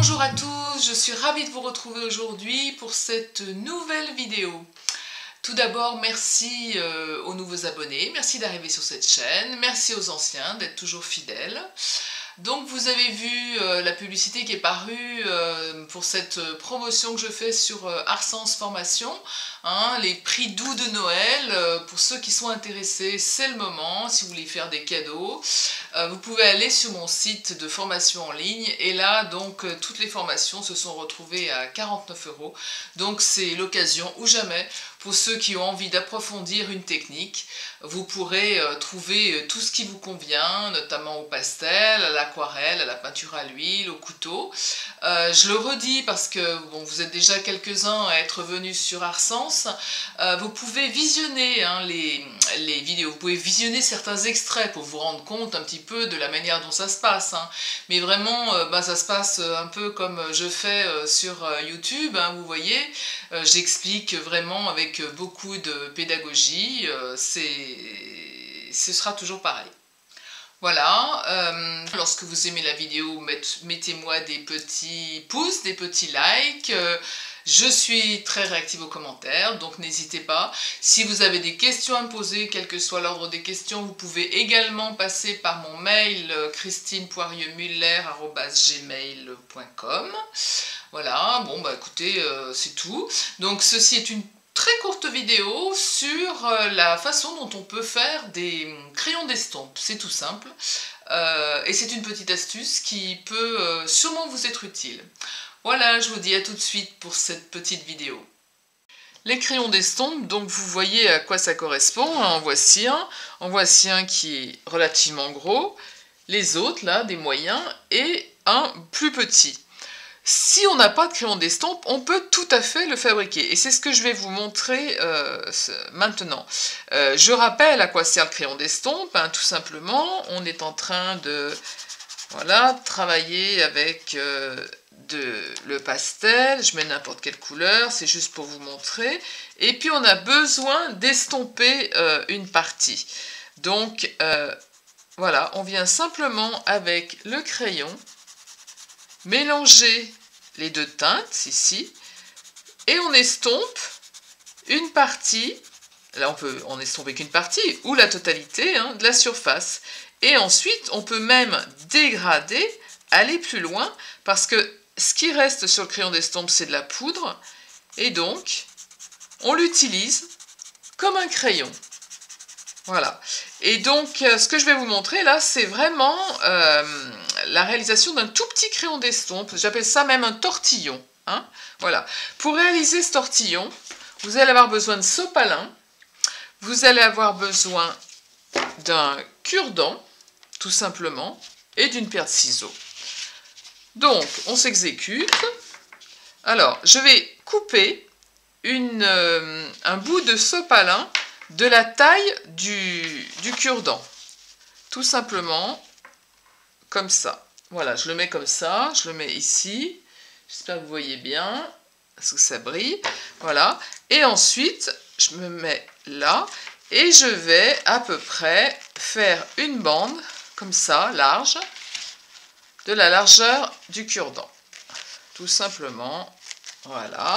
Bonjour à tous, je suis ravie de vous retrouver aujourd'hui pour cette nouvelle vidéo. Tout d'abord, merci aux nouveaux abonnés, merci d'arriver sur cette chaîne, merci aux anciens d'être toujours fidèles. Donc vous avez vu la publicité qui est parue pour cette promotion que je fais sur Arsens Formation, hein, les prix doux de Noël. Pour ceux qui sont intéressés, c'est le moment. Si vous voulez faire des cadeaux, vous pouvez aller sur mon site de formation en ligne et là donc toutes les formations se sont retrouvées à 49 €. Donc c'est l'occasion ou jamais pour ceux qui ont envie d'approfondir une technique. Vous pourrez trouver tout ce qui vous convient, notamment au pastel, à l'aquarelle, à la peinture à l'huile, au couteau. Je le redis parce que bon, vous êtes déjà quelques-uns à être venus sur Arsens. Vous pouvez visionner les vidéos, vous pouvez visionner certains extraits pour vous rendre compte un petit peu de la manière dont ça se passe. Hein. Mais vraiment, ça se passe un peu comme je fais sur YouTube. Hein, vous voyez, j'explique vraiment avec beaucoup de pédagogie. Ce sera toujours pareil. Voilà, lorsque vous aimez la vidéo, mettez-moi des petits pouces, des petits likes. Je suis très réactive aux commentaires, donc n'hésitez pas. Si vous avez des questions à me poser, quel que soit l'ordre des questions, vous pouvez également passer par mon mail christinepoirieuxmuller@gmail.com. Voilà, bon bah écoutez, c'est tout. Donc ceci est une très courte vidéo sur la façon dont on peut faire des crayons d'estompe. C'est tout simple et c'est une petite astuce qui peut sûrement vous être utile. Voilà, je vous dis à tout de suite pour cette petite vidéo. Les crayons d'estompe, donc vous voyez à quoi ça correspond. En voici un qui est relativement gros, les autres là, des moyens et un plus petit. Si on n'a pas de crayon d'estompe, on peut tout à fait le fabriquer. Et c'est ce que je vais vous montrer maintenant. Je rappelle à quoi sert le crayon d'estompe. Hein, tout simplement, on est en train de travailler avec le pastel. Je mets n'importe quelle couleur, c'est juste pour vous montrer. Et puis on a besoin d'estomper une partie. Donc voilà, on vient simplement avec le crayon mélanger les deux teintes ici et on estompe une partie. Là on peut en estomper qu'une partie ou la totalité de la surface et ensuite on peut même dégrader, aller plus loin parce que ce qui reste sur le crayon d'estompe c'est de la poudre et donc on l'utilise comme un crayon. Voilà, et donc ce que je vais vous montrer là, c'est vraiment la réalisation d'un tout petit crayon d'estompe, j'appelle ça même un tortillon. Hein, voilà. Pour réaliser ce tortillon, vous allez avoir besoin de sopalin, vous allez avoir besoin d'un cure-dent, tout simplement, et d'une paire de ciseaux. Donc, on s'exécute. Alors, je vais couper un bout de sopalin de la taille du cure-dent. Tout simplement, comme ça. Voilà, je le mets comme ça, je le mets ici. J'espère que vous voyez bien, parce que ça brille. Voilà. Et ensuite, je me mets là, et je vais à peu près faire une bande, comme ça, large, de la largeur du cure-dent. Tout simplement, voilà.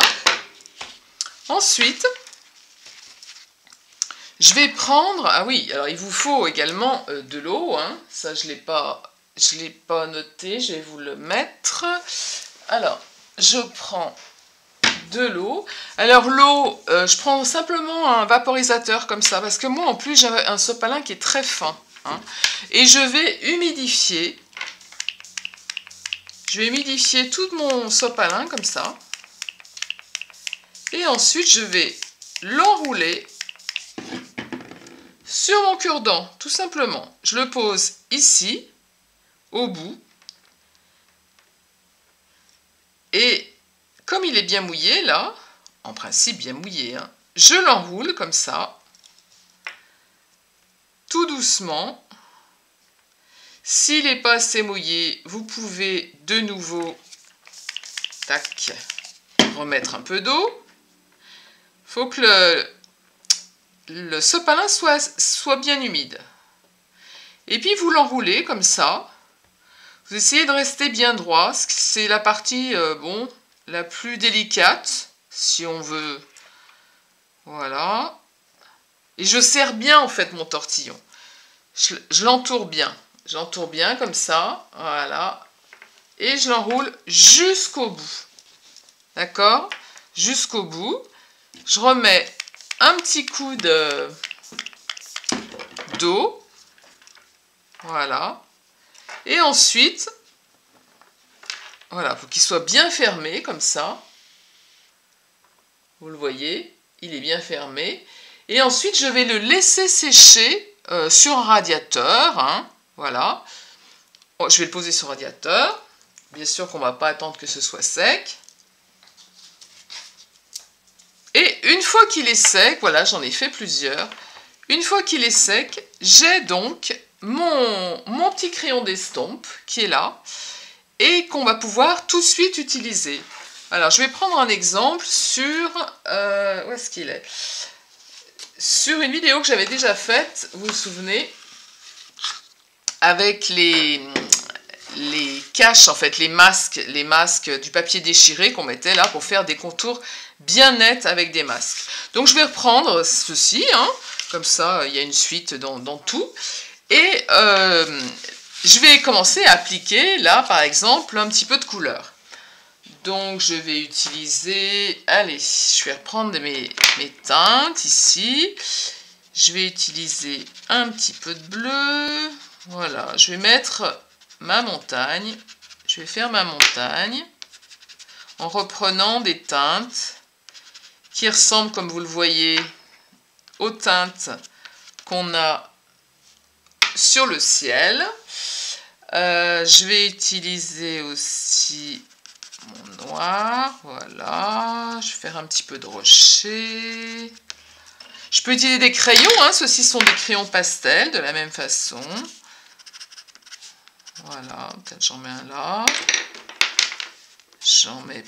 Ensuite, je vais prendre, ah oui, alors il vous faut également de l'eau, hein, ça je l'ai pas noté, je vais vous le mettre. Alors, je prends de l'eau. Alors l'eau, je prends simplement un vaporisateur comme ça, parce que moi en plus j'ai un sopalin qui est très fin. Hein, et je vais humidifier tout mon sopalin comme ça. Et ensuite je vais l'enrouler sur mon cure-dent, tout simplement. Je le pose ici, au bout. Et comme il est bien mouillé, là, en principe bien mouillé, hein, je l'enroule comme ça, tout doucement. S'il n'est pas assez mouillé, vous pouvez de nouveau, tac, remettre un peu d'eau. Il faut que le sopalin soit bien humide. Et puis vous l'enroulez comme ça. Vous essayez de rester bien droit. C'est la partie, bon, la plus délicate, si on veut. Voilà. Et je serre bien, en fait, mon tortillon. Je l'entoure bien. J'entoure bien, comme ça. Voilà. Et je l'enroule jusqu'au bout. D'accord? Jusqu'au bout. Je remets un petit coup d'eau. Voilà. Et ensuite, voilà, il faut qu'il soit bien fermé, comme ça. Vous le voyez, il est bien fermé. Et ensuite, je vais le laisser sécher sur un radiateur. Hein, voilà. Oh, je vais le poser sur le radiateur. Bien sûr qu'on ne va pas attendre que ce soit sec. Et une fois qu'il est sec, voilà, j'en ai fait plusieurs. Une fois qu'il est sec, j'ai donc mon petit crayon d'estompe qui est là et qu'on va pouvoir tout de suite utiliser. Alors, je vais prendre un exemple sur... où est-ce qu'il est? Sur une vidéo que j'avais déjà faite, vous vous souvenez, avec les caches, en fait, les masques du papier déchiré qu'on mettait là pour faire des contours bien nets avec des masques. Donc, je vais reprendre ceci, hein, comme ça, il y a une suite dans tout. Et je vais commencer à appliquer, là, par exemple, un petit peu de couleur. Donc, je vais utiliser... Allez, je vais reprendre mes teintes, ici. Je vais utiliser un petit peu de bleu. Voilà, je vais mettre ma montagne. Je vais faire ma montagne en reprenant des teintes qui ressemblent, comme vous le voyez, aux teintes qu'on a sur le ciel. Je vais utiliser aussi mon noir, voilà. Je vais faire un petit peu de rocher. Je peux utiliser des crayons, hein. Ceux-ci sont des crayons pastel, de la même façon. Voilà, peut-être j'en mets un là. J'en mets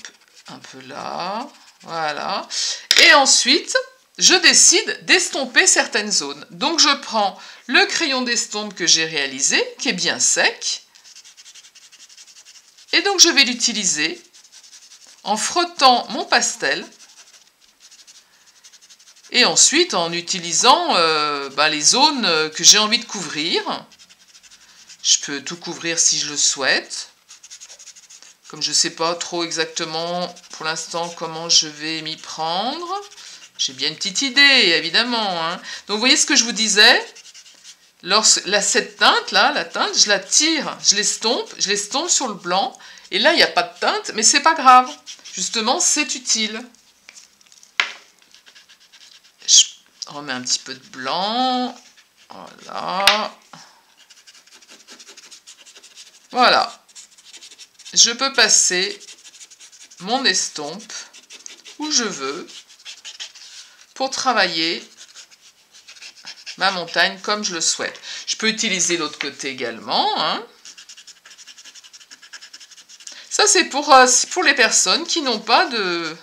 un peu là. Voilà. Et ensuite, je décide d'estomper certaines zones. Donc, je prends le crayon d'estompe que j'ai réalisé, qui est bien sec. Et donc, je vais l'utiliser en frottant mon pastel. Et ensuite, en utilisant les zones que j'ai envie de couvrir. Je peux tout couvrir si je le souhaite. Comme je ne sais pas trop exactement pour l'instant comment je vais m'y prendre. J'ai bien une petite idée, évidemment. Hein. Donc, vous voyez ce que je vous disais. Cette teinte-là, la teinte, je la tire, je l'estompe sur le blanc. Et là, il n'y a pas de teinte, mais c'est pas grave. Justement, c'est utile. Je remets un petit peu de blanc. Voilà. Voilà. Je peux passer mon estompe où je veux pour travailler ma montagne comme je le souhaite. Je peux utiliser l'autre côté également. Hein. Ça, c'est pour les personnes qui n'ont pas de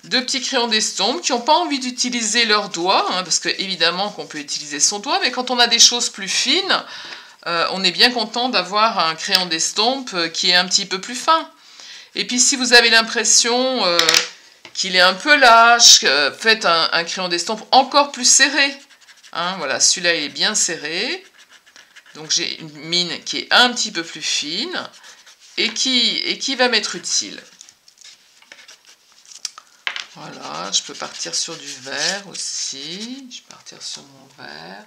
petits crayons d'estompe, qui n'ont pas envie d'utiliser leurs doigts, hein, parce que évidemment qu'on peut utiliser son doigt, mais quand on a des choses plus fines, on est bien content d'avoir un crayon d'estompe qui est un petit peu plus fin. Et puis si vous avez l'impression qu'il est un peu lâche, faites un crayon d'estompe encore plus serré. Hein, voilà, celui-là il est bien serré. Donc j'ai une mine qui est un petit peu plus fine et qui va m'être utile. Voilà, je peux partir sur du vert aussi. Je vais partir sur mon vert.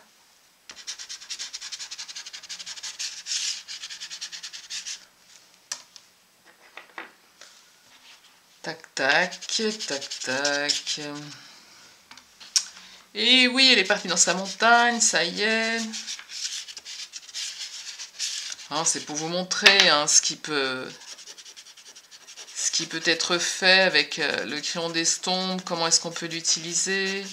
Tac, tac, tac, tac. Et oui, elle est partie dans sa montagne, ça y est. Hein, c'est pour vous montrer hein, ce qui peut être fait avec le crayon d'estompe, comment est-ce qu'on peut l'utiliser.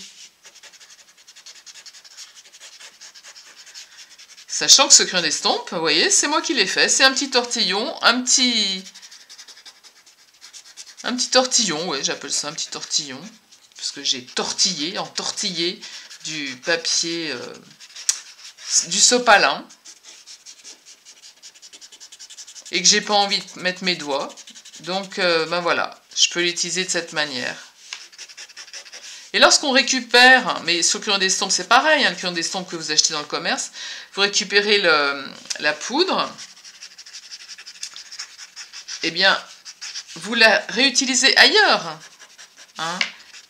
Sachant que ce crayon d'estompe, vous voyez, c'est moi qui l'ai fait. C'est un petit tortillon, un petit tortillon, ouais, j'appelle ça un petit tortillon. Parce que j'ai entortillé du papier, du sopalin. et que j'ai pas envie de mettre mes doigts. Donc, ben voilà, je peux l'utiliser de cette manière. Et lorsqu'on récupère, mais sur le crayon d'estompe c'est pareil, hein, le crayon d'estompe que vous achetez dans le commerce, vous récupérez la poudre, eh bien, vous la réutilisez ailleurs. Hein.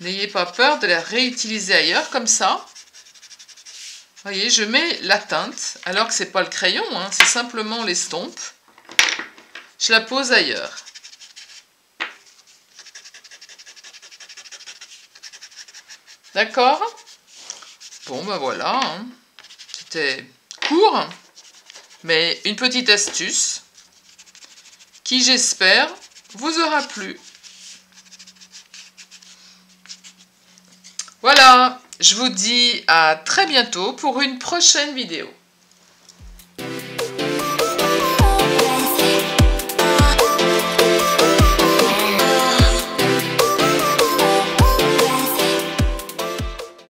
N'ayez pas peur de la réutiliser ailleurs, comme ça. Vous voyez, je mets la teinte, alors que ce n'est pas le crayon, hein, c'est simplement l'estompe. Je la pose ailleurs. D'accord? Bon, ben voilà. Hein. C'était court, mais une petite astuce qui, j'espère, vous aura plu. Voilà, je vous dis à très bientôt pour une prochaine vidéo.